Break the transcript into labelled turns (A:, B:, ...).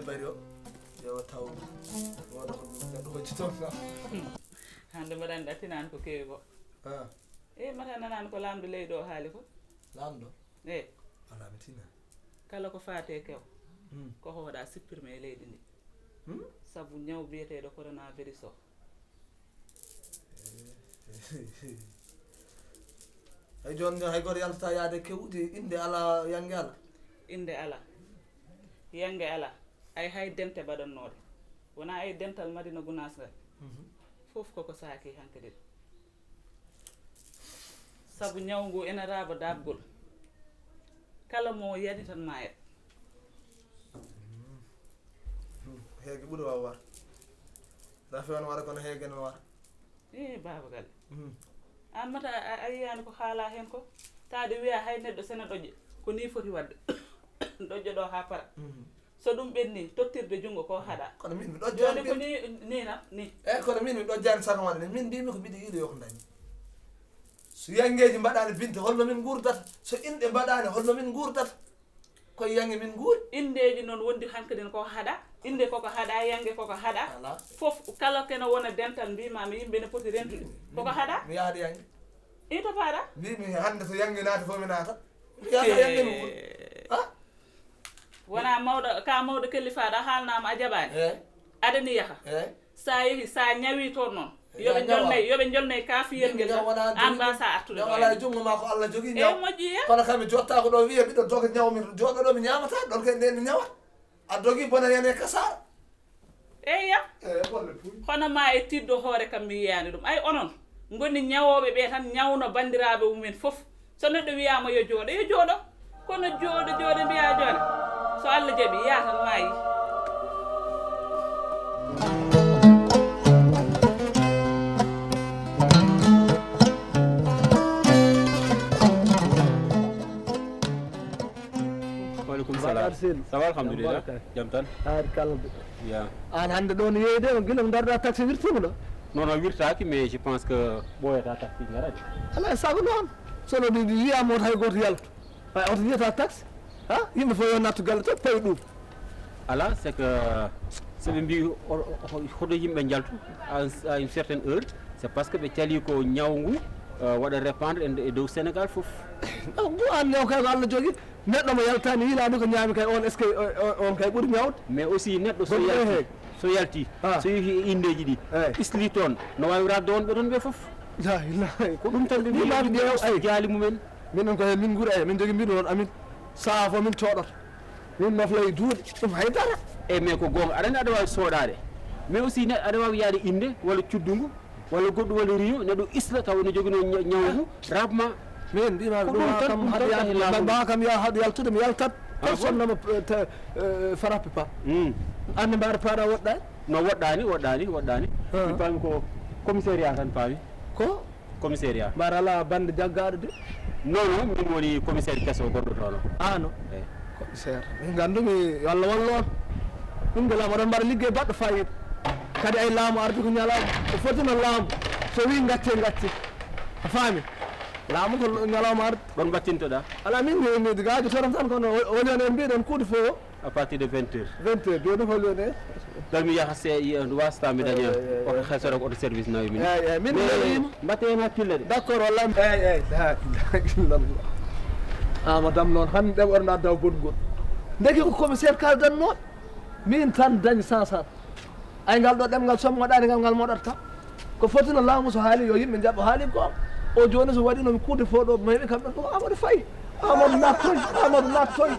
A: el bayro yo taw wala ko ci ton na
B: hande mbaɗan ɗattinan ko kewi ko mata nanan ko lamdo leydi o haali ko
A: lamdo ala mitina
B: kala ko faate kew ko hooɗa supprimer e leydi ndi sabu ñaw biyeteɗo coronavirus o
A: hay joni hay goto yaltata yaade kewɗi inde ala yangue ala
B: inde ala yangue ala ay hay dente baɗannoɗe wona ay dental madina gounas ngal fof koko saaki hankkadi sabu ñaw ngu ene raaba dabgol kala mo yani tan mayat
A: heege ɓuuri waw war rafi on wara kono heege non wara
B: baba Galle an mata a yiyani ko haala hen ko taade wiya hay neɗɗo sene ɗoƴƴe ko ni foti wadde ɗoƴƴo ɗo ha para so ɗum ɓenni tottirde junngo ko haɗa
A: kono min mi ɗo
B: joni ko ni tan ni
A: kono min mi ɗo jani saka waɗa min mbimi ko mbiɗa yiiɗo yo ko dañi so yangueji mbaɗani binte holno min gurdata so inɗe mbaɗani holno min gurdata koye yangue min guuri
B: indeji noon wondi hankkadin ko haɗa inde koko haɗa yangue koko haɗa fof kala kene wona dental mbimami yimɓe ne poti rentude koko haɗa
A: mi yaade yangue
B: ito paɗa
A: mbimi hande so yangue naati fof mi naata mi yaata yangue no wuuri
B: wona mawɗo ka mawɗo kellifaɗo a haalnama a jaɓani aɗani yaaha sa yeehi sa ñawi toon noon yoɓe jolnayi kafiyel ngel an mbasa artude
A: wala jungo ma ko Allah jogui ñaw
B: moƴƴiya
A: kono kam mi jotta ko ɗo wiya mbiɗo doga ñaw mi joɗo ɗo mi ñamata ɗon kay nden mi ñawa a dogui bona yene kasara
B: eyya hono ma e tiddo hoore kam mi yiyani ɗum ay onon gonni ñawoɓe ɓe tan ñawno bandiraɓe mumen foof so neɗɗo wiyama yo jooɗo kono jooɗo mbiya joni so Allah jaaɓi ya tan maayi
C: waleykum salam ça va alhamdulillah jam tan
D: kalde
C: ya
D: an hande ɗo no yeeyde o guila darda taxi wirtima ɗo
C: non wirtaki mais je pense que ɓoyata taxi garani
D: ala sago noon sono ɗi wiyama oto hay goto yalto way oto wiyata taxi yimɓe fof yo nattu galle to payi ɗum
C: ala c'est que soɓe mbi hoɗo yimɓe jaltu à une certaine heure c'est parce que ɓe cali ko ñawngu waɗa répandre e dow Sénégal fof
D: bo an ñaw kay ko Allah jogui neɗɗo mo yaltani yiilani ko ñaami kay on est ce que on kay ɓuuri ñawde
C: mais aussi neɗɗo so yalti so yeehi indeji ɗi isli toon no wawi rabde on ɓe ɗon ɓe fof
D: la ilaha
C: ko ɗum tan ɓe mbimaɓe ƴeew ay jaali mumen
D: minen ko min guura min jogui mbiɗo noon amin saha fo min coɗoto min nafloye duuɗe ɗum haydara
C: eyyi mais ko gonga aɗa andi aɗa wawi soɗade mais aussi neɗɗo aɗa wawi yaade inde walla cuddugu walla goɗɗum walla riyo neɗɗo isla taw ne jogui no ñawgu rabma
D: min mbimaɓe ɗum kam haɗa mbawa kam ya haɗa yaltude mi yaltat personne nama frappe pas ande mbaɗa paɗa woɗɗani
C: non woɗɗani mi paami ko commissariat tan paami
D: ko
C: commissariat
D: mbaɗa ala bande jaggaɗo de
C: non min woni commissaire kesso gonɗo toon
D: no commissaire min gandumi Allah wallo on ɗum de laamu oɗon mbaɗa ligguey baɗɗo fayida kadi ay laamu arde ko ñalawma o fotino laamu so wi gacce a faami laamu ko ñalawma arde
C: ɗon battintoɗa
D: ala min mi gajo toon tan kono woni on en mbiɗon kuude fo
C: à partir de 20 heures
D: joni hol woni
C: dal mi yaha wasata mi daña oto hesore ko oto service nawi min
D: min
C: mbatte hen hakkille de
D: d' accord walla illallah amadam noon hande ɗeɓe orna daw bongol ndeki ko commissaire kaldannoɗo min tan dañ sasan ay ngal ɗo ɗemgal somi waɗani ngal moɗata ko fotino laamu so haali yo yimɓe jaɓa haali gonga o joni so waɗinomi kuude fo ɗo mayɓe kamɓe ko Amadou Faye Amadou nattoy